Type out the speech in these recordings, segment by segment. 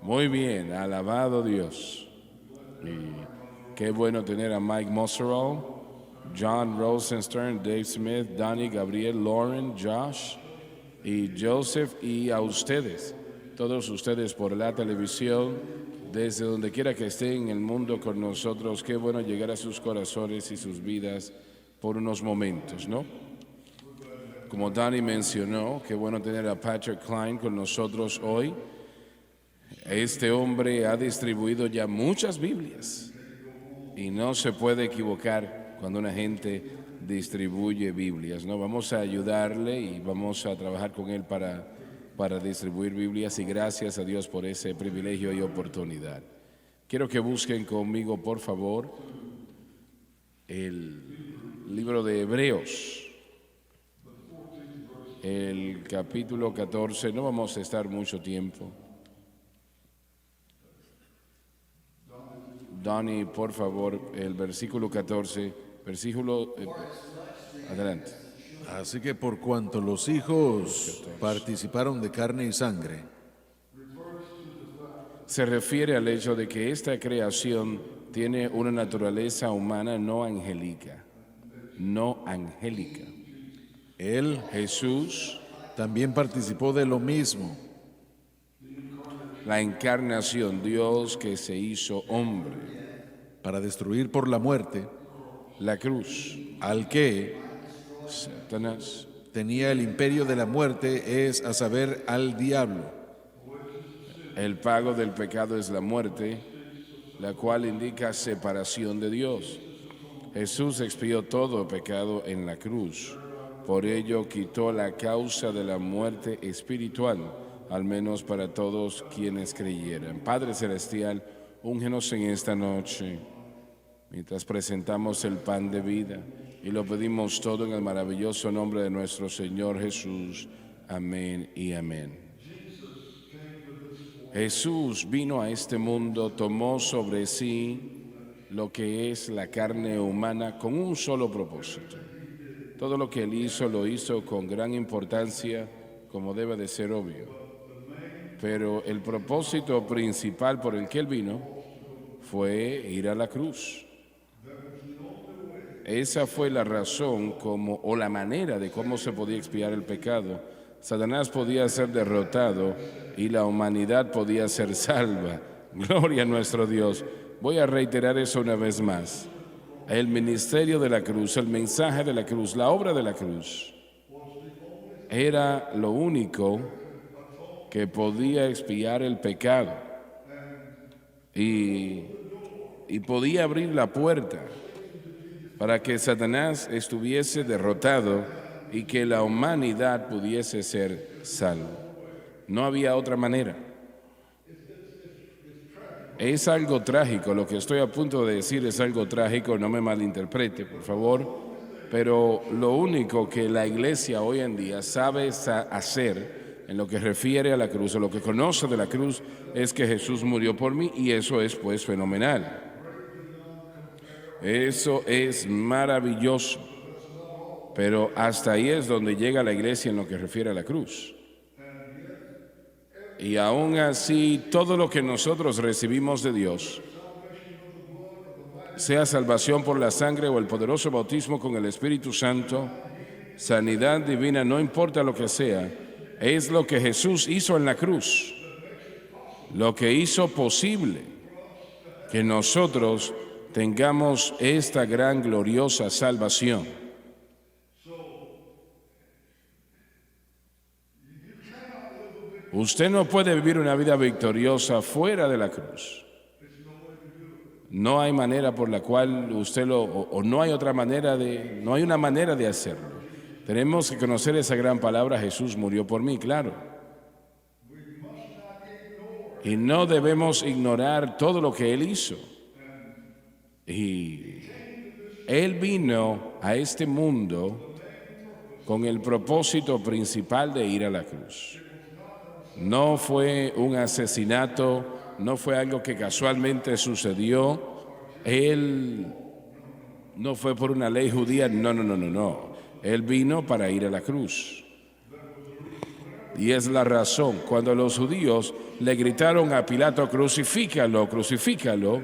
Muy bien, alabado Dios. Y qué bueno tener a Mike Mosserall, John Rosenstern, Dave Smith, Danny, Gabriel, Lauren, Josh y Joseph, y a ustedes, todos ustedes por la televisión, desde donde quiera que estén en el mundo con nosotros. Qué bueno llegar a sus corazones y sus vidas por unos momentos, ¿no? Como Danny mencionó, qué bueno tener a Patrick Klein con nosotros hoy. Este hombre ha distribuido ya muchas Biblias y no se puede equivocar cuando una gente distribuye Biblias, ¿no? Vamos a ayudarle y vamos a trabajar con él para distribuir Biblias, y gracias a Dios por ese privilegio y oportunidad. Quiero que busquen conmigo, por favor, el libro de Hebreos, el capítulo 14. No vamos a estar mucho tiempo. Donnie, por favor, el versículo 14, adelante. Así que por cuanto los hijos participaron de carne y sangre, Se refiere al hecho de que esta creación tiene una naturaleza humana no angélica, no angélica. él Jesús, también participó de lo mismo, la encarnación, Dios que se hizo hombre, para destruir por la muerte la cruz, al que Satanás, tenía el imperio de la muerte, es a saber, al diablo. el pago del pecado es la muerte, la cual indica separación de Dios. Jesús expió todo pecado en la cruz. Por ello quitó la causa de la muerte espiritual, al menos para todos quienes creyeran. Padre Celestial, úngenos en esta noche, mientras presentamos el pan de vida, y lo pedimos todo en el maravilloso nombre de nuestro Señor Jesús. Amén y amén. Jesús vino a este mundo, tomó sobre sí lo que es la carne humana con un solo propósito. Todo lo que él hizo, lo hizo con gran importancia, como debe de ser obvio. Pero el propósito principal por el que él vino fue ir a la cruz. Esa fue la razón o la manera de cómo se podía expiar el pecado. Satanás podía ser derrotado y la humanidad podía ser salva. Gloria a nuestro Dios. Voy a reiterar eso una vez más. El ministerio de la cruz, el mensaje de la cruz, la obra de la cruz, era lo único que podía expiar el pecado y podía abrir la puerta para que Satanás estuviese derrotado y que la humanidad pudiese ser salva. No había otra manera. Es algo trágico, lo que estoy a punto de decir es algo trágico, no me malinterprete, por favor, pero lo único que la iglesia hoy en día sabe hacer en lo que refiere a la cruz, o lo que conoce de la cruz, es que Jesús murió por mí, y eso es pues fenomenal. Eso es maravilloso, pero hasta ahí es donde llega la iglesia en lo que refiere a la cruz. Y aún así, todo lo que nosotros recibimos de Dios, sea salvación por la sangre o el poderoso bautismo con el Espíritu Santo, sanidad divina, no importa lo que sea, es lo que Jesús hizo en la cruz, lo que hizo posible que nosotros tengamos esta gran gloriosa salvación. Usted no puede vivir una vida victoriosa fuera de la cruz. No hay manera por la cual no hay otra manera no hay una manera de hacerlo. Tenemos que conocer esa gran palabra: Jesús murió por mí, claro. Y no debemos ignorar todo lo que Él hizo. Y Él vino a este mundo con el propósito principal de ir a la cruz. No fue un asesinato, no fue algo que casualmente sucedió. Él no fue por una ley judía, no. Él vino para ir a la cruz. Y es la razón. Cuando los judíos le gritaron a Pilato, crucifícalo, crucifícalo,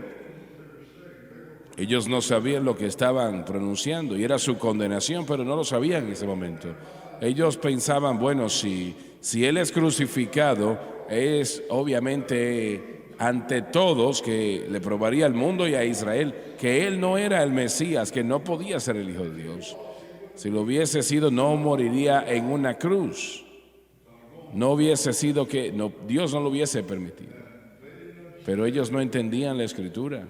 ellos no sabían lo que estaban pronunciando y era su condenación, pero no lo sabían en ese momento. Ellos pensaban, bueno, si él es crucificado, es obviamente ante todos que le probaría al mundo y a Israel que él no era el Mesías, que no podía ser el Hijo de Dios. Si lo hubiese sido, no moriría en una cruz. No hubiese sido que Dios no lo hubiese permitido. Pero ellos no entendían la Escritura,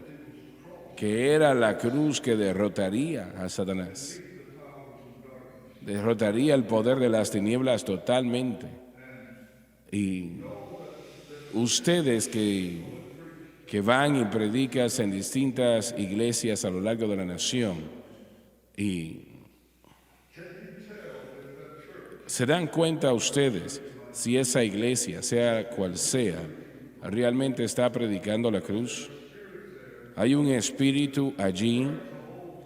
que era la cruz que derrotaría a Satanás. Derrotaría el poder de las tinieblas totalmente. Y ustedes que van y predican en distintas iglesias a lo largo de la nación y se dan cuenta ustedes si esa iglesia, sea cual sea, realmente está predicando la cruz. Hay un espíritu allí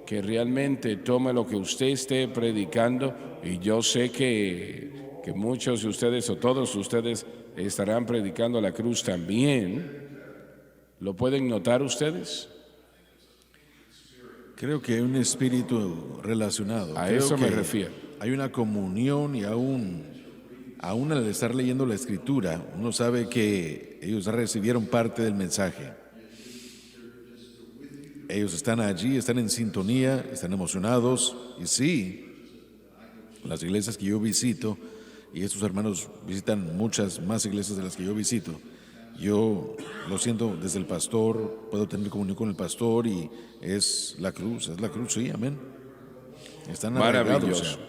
que realmente toma lo que usted esté predicando, y yo sé que muchos de ustedes o todos ustedes estarán predicando la cruz también. ¿Lo pueden notar ustedes? Creo que hay un espíritu relacionado. A Creo eso me que refiero. Hay una comunión y aún al estar leyendo la Escritura, uno sabe que ellos recibieron parte del mensaje. Ellos están allí, están en sintonía, están emocionados. Y sí, las iglesias que yo visito, y estos hermanos visitan muchas más iglesias de las que yo visito, yo lo siento desde el pastor, puedo tener comunión con el pastor y es la cruz, sí, amén. Están arraigados. Maravilloso.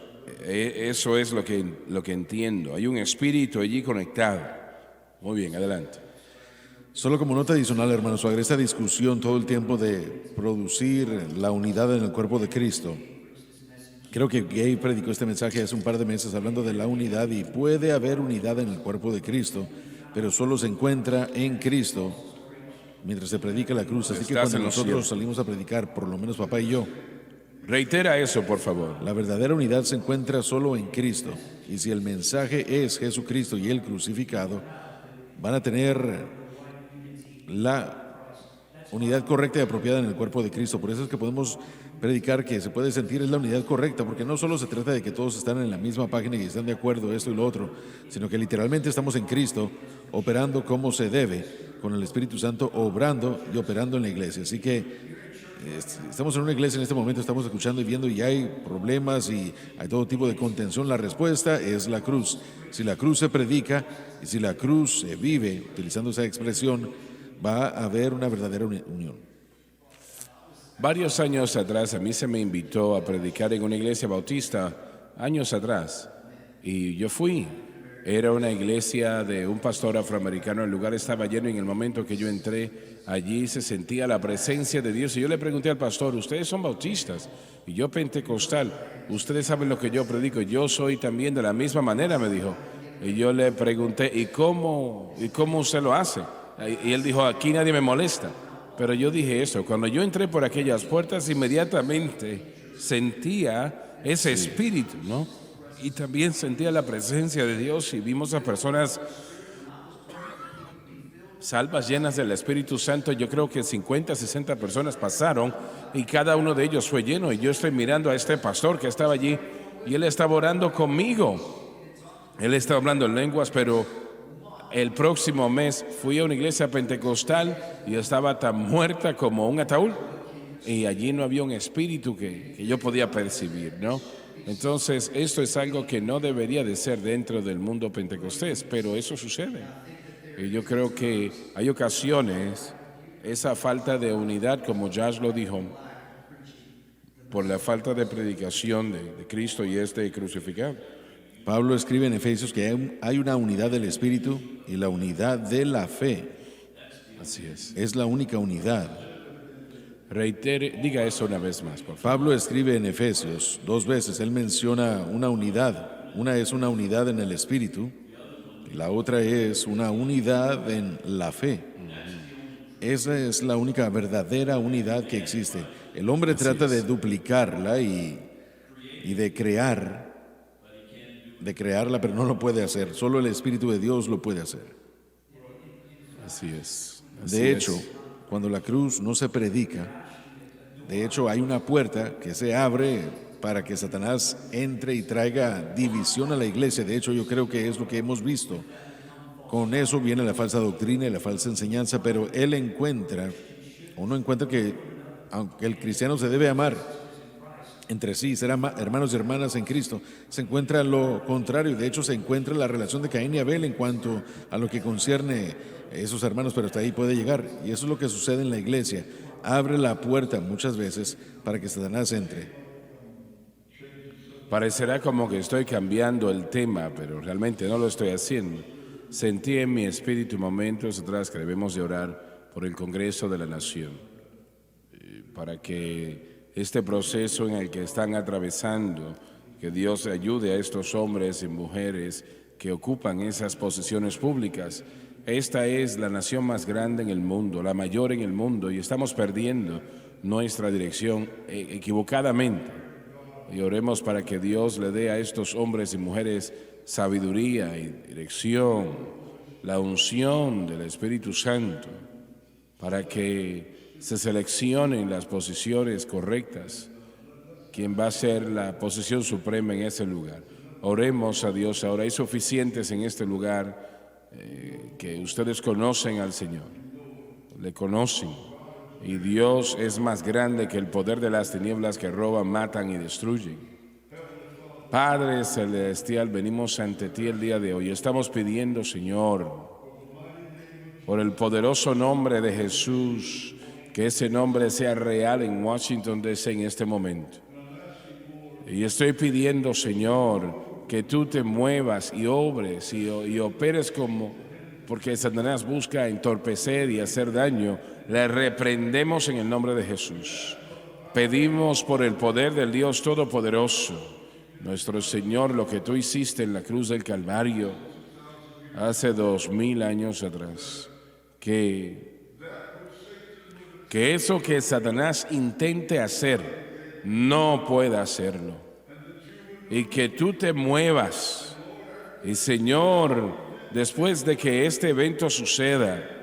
Eso es lo que entiendo. Hay un espíritu allí conectado. Muy bien, adelante. Solo como nota adicional, hermano Suárez, esta discusión todo el tiempo de producir la unidad en el cuerpo de Cristo. Creo que Gay predicó este mensaje hace un par de meses hablando de la unidad, y puede haber unidad en el cuerpo de Cristo, pero solo se encuentra en Cristo mientras se predica la cruz. Así que cuando nosotros salimos a predicar, por lo menos papá y yo, reitera eso, por favor. la verdadera unidad se encuentra solo en Cristo. Y si el mensaje es Jesucristo y el crucificado, van a tener la unidad correcta y apropiada en el cuerpo de Cristo. Por eso es que podemos predicar que se puede sentir es la unidad correcta, porque no solo se trata de que todos están en la misma página y están de acuerdo esto y lo otro, sino que literalmente estamos en Cristo operando como se debe, con el Espíritu Santo obrando y operando en la iglesia. Así que estamos en una iglesia en este momento, estamos escuchando y viendo y hay problemas y hay todo tipo de contención. La respuesta es la cruz. Si la cruz se predica y si la cruz se vive, utilizando esa expresión, va a haber una verdadera unión. Varios años atrás a mí se me invitó a predicar en una iglesia bautista, años atrás, y yo fui. Era una iglesia de un pastor afroamericano, el lugar estaba lleno y en el momento que yo entré allí se sentía la presencia de Dios. Y yo le pregunté al pastor, ¿ustedes son bautistas? Y yo pentecostal, ¿ustedes saben lo que yo predico? Yo soy también de la misma manera, me dijo. Y yo le pregunté, ¿y cómo usted lo hace? Y él dijo, aquí nadie me molesta. Pero yo dije eso, cuando yo entré por aquellas puertas, inmediatamente sentía ese espíritu, ¿no? Y también sentía la presencia de Dios y vimos a personas salvas, llenas del Espíritu Santo. Yo creo que 50, 60 personas pasaron y cada uno de ellos fue lleno. Y yo estoy mirando a este pastor que estaba allí y él estaba orando conmigo. Él estaba hablando en lenguas, pero el próximo mes fui a una iglesia pentecostal y estaba tan muerta como un ataúd. Y allí no había un espíritu que yo podía percibir, ¿no? Entonces, esto es algo que no debería de ser dentro del mundo pentecostés, pero eso sucede. Y yo creo que hay ocasiones, esa falta de unidad, como Josh lo dijo, por la falta de predicación de Cristo y crucificado. Pablo escribe en Efesios que hay una unidad del Espíritu y la unidad de la fe. Así es. Es la única unidad. Reitere, diga eso una vez más, por favor. Pablo escribe en Efesios 2 veces, él menciona una unidad. Una es una unidad en el Espíritu y la otra es una unidad en la fe. Esa es la única verdadera unidad que existe. El hombre trata de duplicarla y de crear de crearla, pero no lo puede hacer. Solo el Espíritu de Dios lo puede hacer. Así es. De hecho, cuando la cruz no se predica, de hecho hay una puerta que se abre para que Satanás entre y traiga división a la iglesia. De hecho, yo creo que es lo que hemos visto. Con eso viene la falsa doctrina y la falsa enseñanza, pero él encuentra, uno encuentra que aunque el cristiano se debe amar entre sí, ser hermanos y hermanas en Cristo, se encuentra lo contrario. De hecho, se encuentra la relación de Caín y Abel en cuanto a lo que concierne a esos hermanos, pero hasta ahí puede llegar. Y eso es lo que sucede en la iglesia. Abre la puerta muchas veces para que Satanás entre. Parecerá como que estoy cambiando el tema, pero realmente no lo estoy haciendo. Sentí en mi espíritu momentos atrás que debemos de orar por el Congreso de la Nación, para que este proceso en el que están atravesando, que Dios ayude a estos hombres y mujeres que ocupan esas posiciones públicas. Esta es la nación más grande en el mundo, la mayor en el mundo, y estamos perdiendo nuestra dirección equivocadamente. Y oremos para que Dios le dé a estos hombres y mujeres sabiduría y dirección, la unción del Espíritu Santo, para que se seleccionen las posiciones correctas, quien va a ser la posición suprema en ese lugar. Oremos a Dios ahora. Hay suficientes en este lugar que ustedes conocen al Señor, le conocen. Y Dios es más grande que el poder de las tinieblas que roban, matan y destruyen. Padre Celestial, venimos ante ti el día de hoy. Estamos pidiendo, Señor, por el poderoso nombre de Jesús, que ese nombre sea real en Washington DC en este momento. Y estoy pidiendo, Señor, que tú te muevas y obres y operes porque Satanás busca entorpecer y hacer daño. Le reprendemos en el nombre de Jesús. Pedimos por el poder del Dios Todopoderoso, nuestro Señor, lo que tú hiciste en la cruz del Calvario hace 2000 años atrás, que eso que Satanás intente hacer no pueda hacerlo, y que tú te muevas. Y Señor, después de que este evento suceda,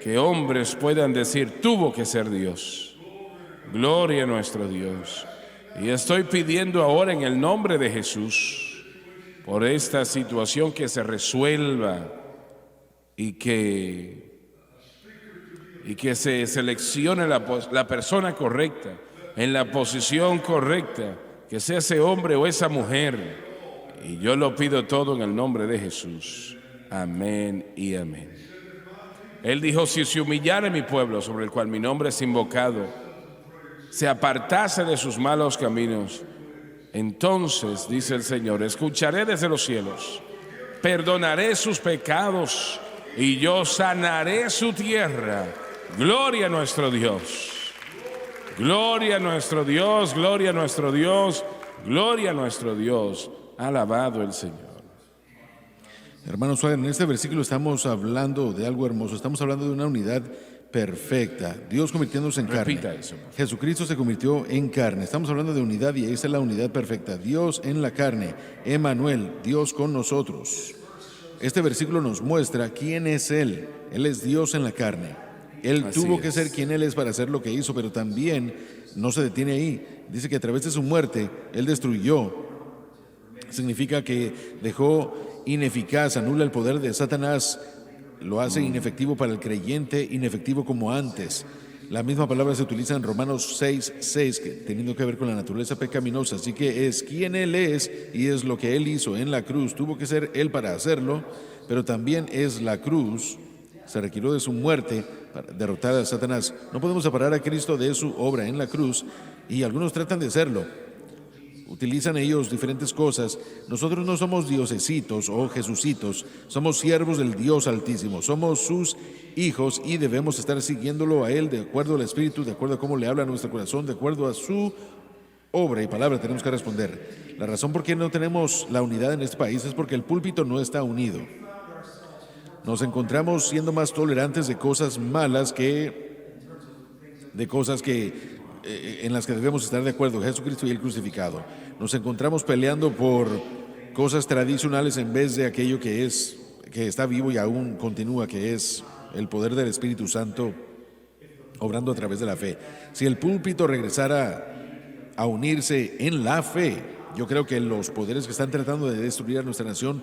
que hombres puedan decir, tuvo que ser Dios. Gloria a nuestro Dios. Y estoy pidiendo ahora en el nombre de Jesús, por esta situación, que se resuelva y que se seleccione la persona correcta, en la posición correcta, que sea ese hombre o esa mujer. Y yo lo pido todo en el nombre de Jesús. Amén y amén. Él dijo, si se humillare mi pueblo, sobre el cual mi nombre es invocado, se apartase de sus malos caminos, entonces, dice el Señor, escucharé desde los cielos, perdonaré sus pecados y yo sanaré su tierra. Gloria a nuestro Dios. Gloria a nuestro Dios, gloria a nuestro Dios, gloria a nuestro Dios. Alabado el Señor. Hermanos, en este versículo estamos hablando de algo hermoso. Estamos hablando de una unidad perfecta. Dios convirtiéndose en carne. Repita eso. Jesucristo se convirtió en carne. Estamos hablando de unidad y esa es la unidad perfecta. Dios en la carne. Emmanuel, Dios con nosotros. Este versículo nos muestra quién es Él. Él es Dios en la carne. Él tuvo que ser quien Él es para hacer lo que hizo, pero también no se detiene ahí. Dice que a través de su muerte Él destruyó. Significa que dejó ineficaz, anula el poder de Satanás, lo hace inefectivo para el creyente, inefectivo como antes. La misma palabra se utiliza en Romanos 6:6, teniendo que ver con la naturaleza pecaminosa. Así que es quien Él es y es lo que Él hizo en la cruz. Tuvo que ser Él para hacerlo, pero también es la cruz. Se requirió de su muerte para derrotar a Satanás. No podemos separar a Cristo de su obra en la cruz, y algunos tratan de hacerlo. Utilizan ellos diferentes cosas. Nosotros no somos diosesitos o jesucitos, somos siervos del Dios Altísimo, somos sus hijos y debemos estar siguiéndolo a Él de acuerdo al Espíritu, de acuerdo a cómo le habla a nuestro corazón, de acuerdo a su obra y palabra. Tenemos que responder. La razón por qué no tenemos la unidad en este país es porque el púlpito no está unido. Nos encontramos siendo más tolerantes de cosas malas que de cosas en las que debemos estar de acuerdo, Jesucristo y el crucificado. Nos encontramos peleando por cosas tradicionales en vez de aquello que está vivo y aún continúa, que es el poder del Espíritu Santo obrando a través de la fe. Si el púlpito regresara a unirse en la fe, yo creo que los poderes que están tratando de destruir a nuestra nación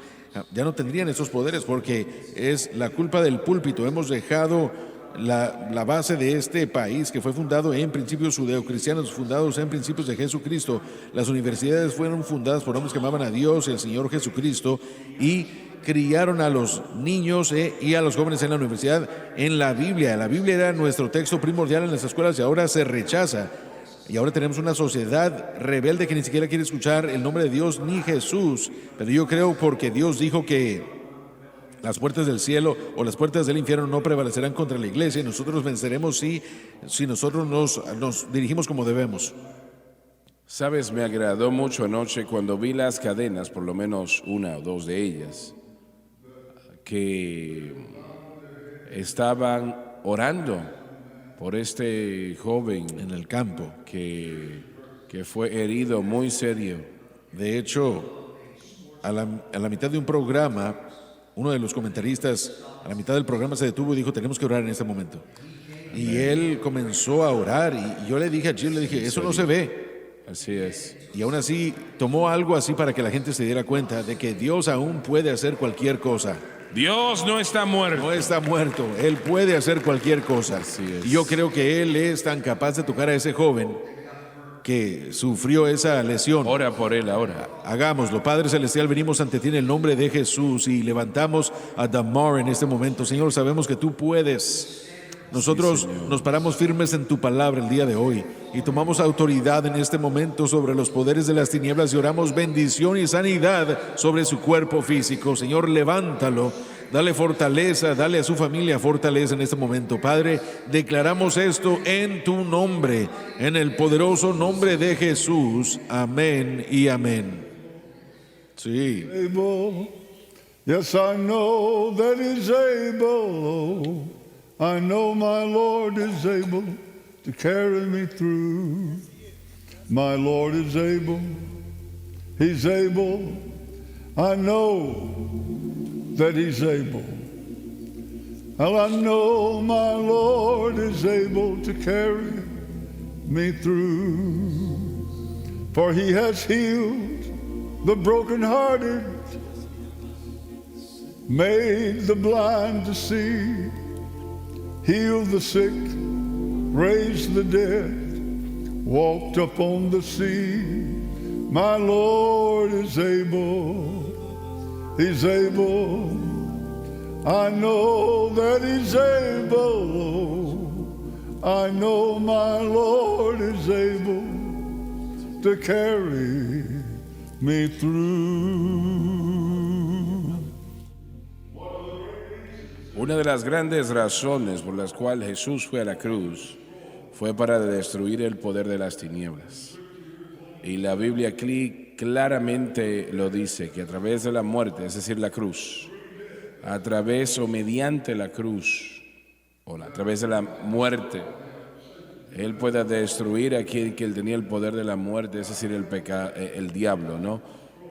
ya no tendrían esos poderes, porque es la culpa del púlpito. Hemos dejado la base de este país, que fue fundado en principios judeocristianos, fundados en principios de Jesucristo. Las universidades fueron fundadas por hombres que amaban a Dios, el Señor Jesucristo, y criaron a los niños y a los jóvenes en la universidad en la Biblia. La Biblia era nuestro texto primordial en las escuelas y ahora se rechaza. Y ahora tenemos una sociedad rebelde que ni siquiera quiere escuchar el nombre de Dios ni Jesús. Pero yo creo, porque Dios dijo que las puertas del cielo o las puertas del infierno no prevalecerán contra la iglesia, y nosotros venceremos si nosotros nos dirigimos como debemos. Sabes, me agradó mucho anoche cuando vi las cadenas, por lo menos una o dos de ellas, que estaban orando por este joven En el campo. que fue herido muy serio. De hecho, a la mitad de un programa, uno de los comentaristas a la mitad del programa se detuvo y dijo: tenemos que orar en este momento. Y él comenzó a orar, y yo le dije a Jill, eso no se ve. Así es. Y aún así tomó algo así para que la gente se diera cuenta de que Dios aún puede hacer cualquier cosa. Dios no está muerto. No está muerto, Él puede hacer cualquier cosa. Así es. Y yo creo que Él es tan capaz de tocar a ese joven que sufrió esa lesión. Ora por él ahora. Hagámoslo. Padre Celestial, venimos ante ti en el nombre de Jesús y levantamos a Damar en este momento. Señor, sabemos que tú puedes. Nosotros nos paramos firmes en tu palabra el día de hoy y tomamos autoridad en este momento sobre los poderes de las tinieblas y oramos bendición y sanidad sobre su cuerpo físico. Señor, levántalo, dale fortaleza, dale a su familia fortaleza en este momento. Padre, declaramos esto en tu nombre, en el poderoso nombre de Jesús. Amén y amén. Sí. Able. Yes, I know that He's able. I know my Lord is able to carry me through. My Lord is able. He's able. I know that He's able. Well, I know my Lord is able to carry me through. For He has healed the brokenhearted, made the blind to see, healed the sick, raised the dead, walked upon the sea. My Lord is able, He's able. I know that He's able. I know my Lord is able to carry me through. Una de las grandes razones por las cuales Jesús fue a la cruz fue para destruir el poder de las tinieblas. Y la Biblia aquí claramente lo dice, que a través de la muerte, es decir, la cruz, a través o mediante la cruz, o a través de la muerte, Él puede destruir a aquel que Él tenía el poder de la muerte, es decir, el diablo, ¿no?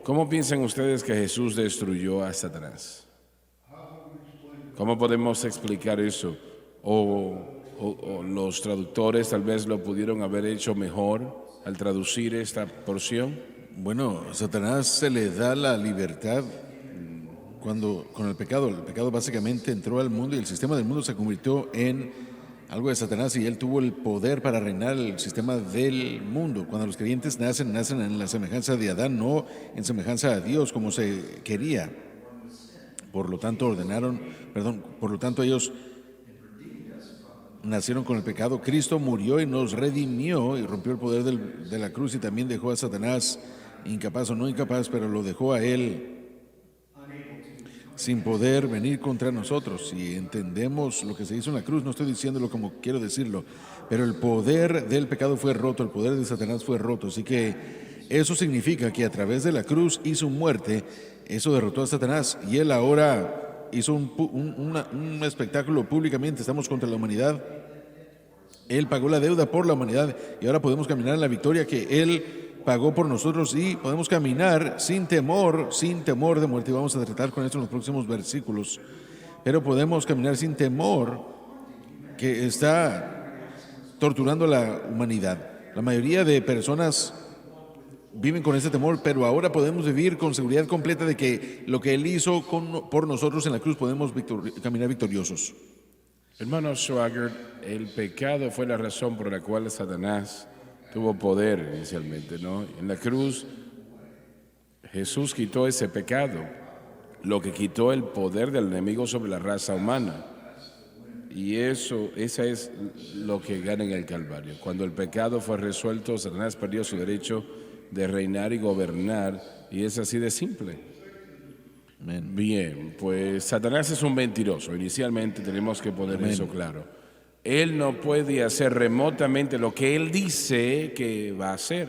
¿Cómo piensan ustedes que Jesús destruyó a Satanás? ¿Cómo podemos explicar eso? O los traductores tal vez lo pudieron haber hecho mejor al traducir esta porción. Bueno, a Satanás se le da la libertad cuando con el pecado básicamente entró al mundo y el sistema del mundo se convirtió en algo de Satanás y él tuvo el poder para reinar el sistema del mundo. Cuando los creyentes nacen en la semejanza de Adán, no en semejanza a Dios como se quería. Por lo tanto ellos nacieron con el pecado. Cristo murió y nos redimió y rompió el poder de la cruz y también dejó a Satanás incapaz o no incapaz, pero lo dejó a él sin poder venir contra nosotros. Si entendemos lo que se hizo en la cruz, no estoy diciéndolo como quiero decirlo, pero el poder del pecado fue roto, el poder de Satanás fue roto. Así que eso significa que a través de la cruz y su muerte, eso derrotó a Satanás y él ahora hizo un espectáculo públicamente. Estamos contra la humanidad. Él pagó la deuda por la humanidad y ahora podemos caminar en la victoria que él pagó por nosotros y podemos caminar sin temor de muerte. Y vamos a tratar con esto en los próximos versículos. Pero podemos caminar sin temor que está torturando a la humanidad. La mayoría de personas viven con ese temor, pero ahora podemos vivir con seguridad completa de que lo que Él hizo por nosotros en la cruz podemos caminar victoriosos. Hermano Schwager, el pecado fue la razón por la cual Satanás tuvo poder inicialmente, ¿no? En la cruz Jesús quitó ese pecado, lo que quitó el poder del enemigo sobre la raza humana. Y esa es lo que gana en el Calvario. Cuando el pecado fue resuelto, Satanás perdió su derecho de reinar y gobernar, y es así de simple. Amén. Bien, pues Satanás es un mentiroso. Inicialmente tenemos que poner Amén. eso claro. Él no puede hacer remotamente lo que él dice que va a hacer.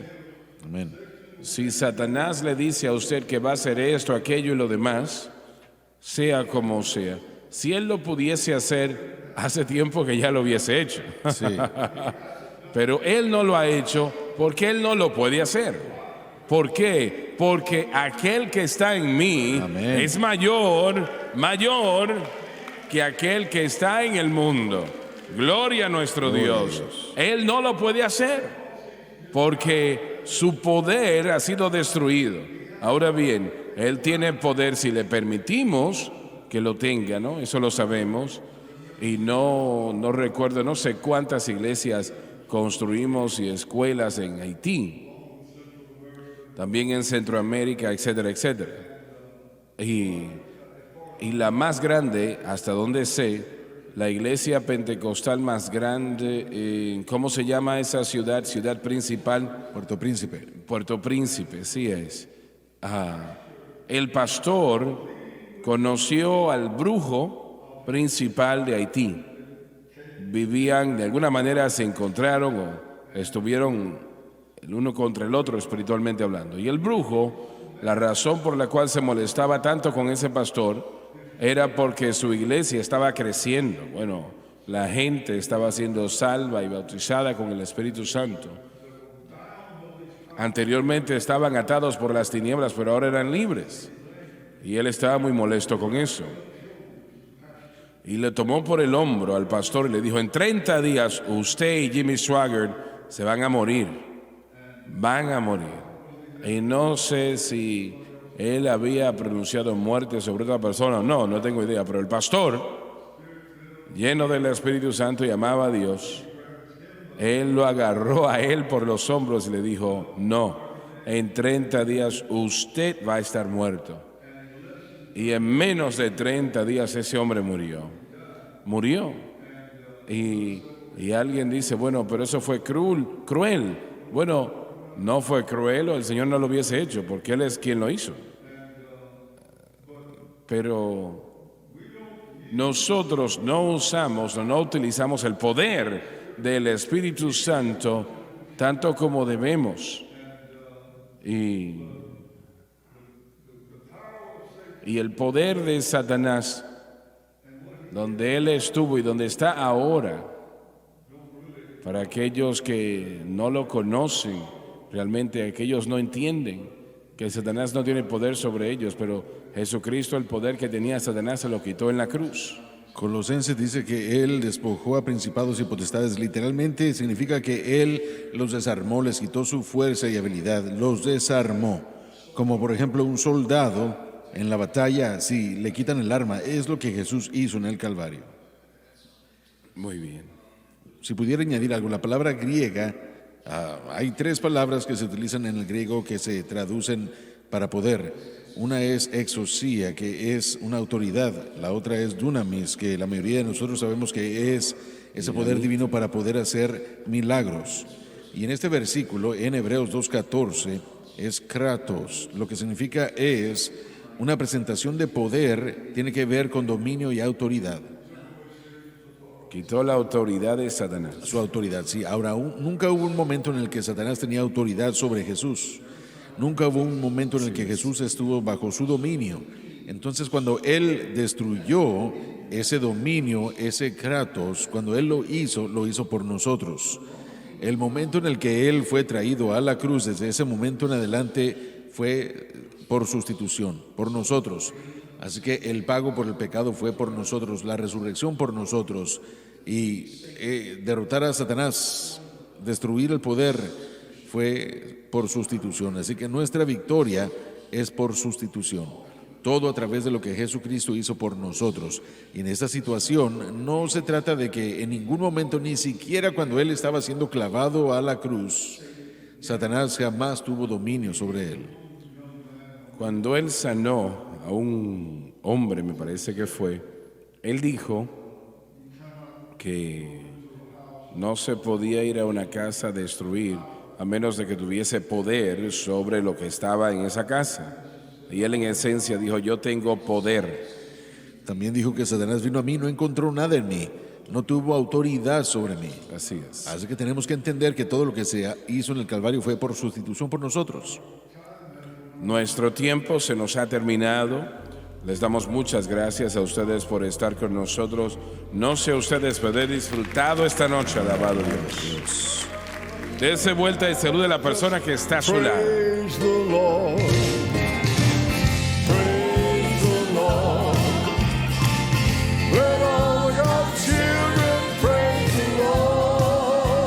Amén. Si Satanás le dice a usted que va a hacer esto, aquello y lo demás, sea como sea, si él lo pudiese hacer, hace tiempo que ya lo hubiese hecho. Sí. Pero él no lo ha hecho porque él no lo puede hacer. ¿Por qué? Porque aquel que está en mí Amén. es mayor que aquel que está en el mundo. Gloria a nuestro Gloria a Dios. Dios. Él no lo puede hacer porque su poder ha sido destruido. Ahora bien, él tiene poder si le permitimos que lo tenga, ¿no? Eso lo sabemos. Y no recuerdo, no sé cuántas iglesias construimos y escuelas en Haití, también en Centroamérica, etcétera, etcétera. Y la más grande, hasta donde sé, la iglesia pentecostal más grande, ¿cómo se llama esa ciudad? Ciudad principal. Puerto Príncipe. Puerto Príncipe, sí es. El pastor conoció al brujo principal de Haití. Vivían, de alguna manera se encontraron o estuvieron el uno contra el otro espiritualmente hablando. Y el brujo, la razón por la cual se molestaba tanto con ese pastor era porque su iglesia estaba creciendo. Bueno, la gente estaba siendo salva y bautizada con el Espíritu Santo. Anteriormente estaban atados por las tinieblas, pero ahora eran libres. Y él estaba muy molesto con eso. Y le tomó por el hombro al pastor y le dijo: en 30 días usted y Jimmy Swaggart se van a morir. Van a morir. Y no sé si él había pronunciado muerte sobre otra persona. No tengo idea. Pero el pastor, lleno del Espíritu Santo y amaba a Dios, él lo agarró a él por los hombros y le dijo: no, en 30 días usted va a estar muerto. Y en menos de 30 días ese hombre murió. Y alguien dice: bueno, pero eso fue cruel. Bueno, no fue cruel o el Señor no lo hubiese hecho, porque Él es quien lo hizo. Pero nosotros no usamos o no utilizamos el poder del Espíritu Santo tanto como debemos. Y el poder de Satanás, donde él estuvo y donde está ahora, para aquellos que no lo conocen, realmente aquellos no entienden que Satanás no tiene poder sobre ellos, pero Jesucristo, el poder que tenía Satanás, se lo quitó en la cruz. Colosenses dice que Él despojó a principados y potestades. Literalmente significa que Él los desarmó, les quitó su fuerza y habilidad, los desarmó. Como por ejemplo un soldado en la batalla, si le quitan el arma, es lo que Jesús hizo en el Calvario. Muy bien. Si pudiera añadir algo, la palabra griega, hay 3 palabras que se utilizan en el griego que se traducen para poder. Una es exousia, que es una autoridad. La otra es dunamis, que la mayoría de nosotros sabemos que es ese poder divino para poder hacer milagros. Y en este versículo, en Hebreos 2:14, es kratos. Lo que significa es una presentación de poder, tiene que ver con dominio y autoridad. Quitó la autoridad de Satanás. Su autoridad, sí. Ahora, nunca hubo un momento en el que Satanás tenía autoridad sobre Jesús. Nunca hubo un momento en el que Jesús estuvo bajo su dominio. Entonces, cuando Él destruyó ese dominio, ese kratos, cuando Él lo hizo por nosotros. el momento en el que Él fue traído a la cruz, desde ese momento en adelante fue por sustitución, por nosotros. Así que el pago por el pecado fue por nosotros, la resurrección por nosotros, y derrotar a Satanás, destruir el poder, fue por sustitución. Así que nuestra victoria es por sustitución. Todo a través de lo que Jesucristo hizo por nosotros. Y en esta situación no se trata de que en ningún momento, ni siquiera cuando Él estaba siendo clavado a la cruz, Satanás jamás tuvo dominio sobre Él. Cuando Él sanó a un hombre, me parece que fue, Él dijo que no se podía ir a una casa a destruir a menos de que tuviese poder sobre lo que estaba en esa casa. Y Él en esencia dijo, yo tengo poder. También dijo que Satanás vino a mí, no encontró nada en mí, no tuvo autoridad sobre mí. Así es. Así que tenemos que entender que todo lo que se hizo en el Calvario fue por sustitución por nosotros. Nuestro tiempo se nos ha terminado. Les damos muchas gracias a ustedes por estar con nosotros. No sé ustedes, pero he disfrutado esta noche, alabado Dios. Dese vuelta y salude a la persona que está a su lado. Praise the Lord. Praise the Lord. Let all God's children praise the Lord.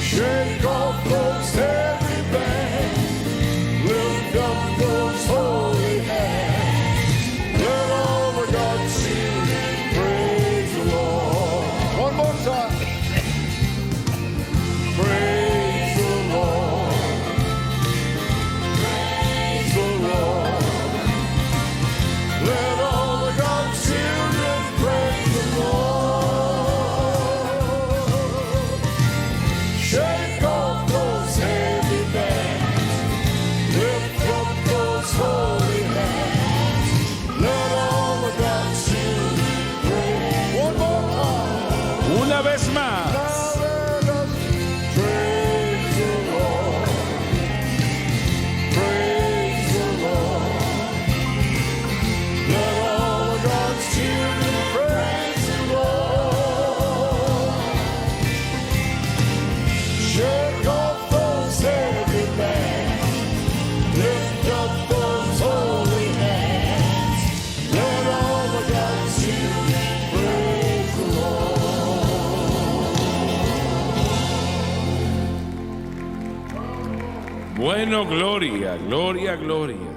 Shake off those heavy bands. Lift up those holy hands. Let all God's children praise the Lord. One more time. Praise the Lord. Praise the Lord. Let all of God's children praise the Lord. Shake off those heavy bands. Lift up those holy hands. Let all of God's children praise. One more time. Una vez más. Praise the Lord. Praise the Lord. Let all of God's children praise the Lord. Shake off those heavy bands. Lift up those holy hands. Let all of God's children praise the Lord. Bueno, gloria, gloria, gloria.